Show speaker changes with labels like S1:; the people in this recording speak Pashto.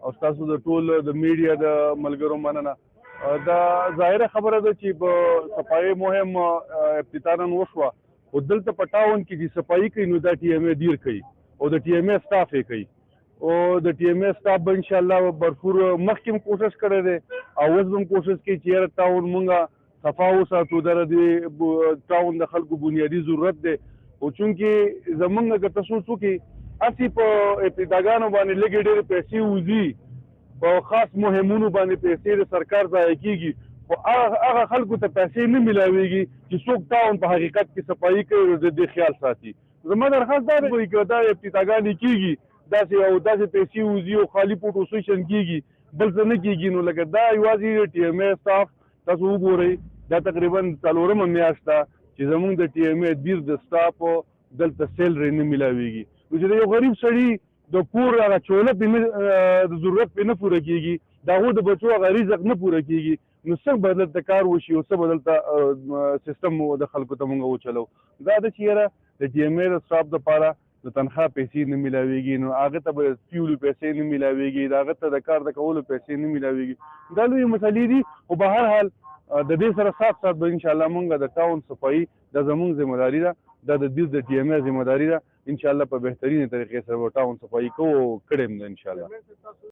S1: او تاسو د ټول د میډیا د ملګرو مننه. دا ظاهره خبره ده چې په صفایي مهم ابتداءً وشوه، خو دلته په ټاون کې چې صفایي کوي نو دا ټي ایم اے ډیر کوي او د ټي ایم اے سټاف یې کوي، او د ټي ایم اے سټاف به انشاءالله برفور مخکې هم کوشش کړی دی او اوس به هم کوشش کوي چې یاره ټاون مونږه صفا وساتو. دا د ټاون د خلکو بنیادي ضرورت دی، خو چونکې زمونږ که تاسو وکړئ هسې په ابتداګانو باندې لږې ډېرې پیسې وځي، په خاص مهمونو باندې پیسې د سرکار ضایع کېږي، خو هغه خلکو ته پیسې نه میلاویږي چې څوک ټاون په حقیقت کې صفایي کوي او د دې خیال ساتي. زما درخواست دا دی که دا ابتداګانې کېږي داسې پیسې وځي او خالي پوټوسیشن کېږي، بل څه نه کېږي، نو لکه دا یوازې ټي ایم اے سټاف تاسو وګورئ دا تقریبا 4مه میاشت ده چې زمونږ د ټي ایم اے ډیر د سټاف دلته سیلري نه میلاویږي. نو چې د یو غریب سړي د کور هغه چوله د ضرورت پې نه پوره کېږي، د هغو د بچو هغه رزق نه پوره کېږي، نو څه به دلته کار وشي او څه به دلته سیستم د خلکو ته مونږ وچلو. دا ده چې یاره د ټي ایم اے د سټاف دپاره د تنخواه پیسې نه میلاویږي، نو هغه ته به فیولو پیسې نه میلاویږي، د هغه ته د کار د کولو پیسې نه میلاویږي. دا لویې مسلې دي، خو به هر حال د دې سره سات به انشاءالله مونږ د ټاون صفایي دا زمونږ ذمهداري ده، دا د ټي ایم اے ذمهداري ده، انشاءالله په بهترینه طریقې سره به ټاون صفایي کوو او کړی هم ده انشاءالله.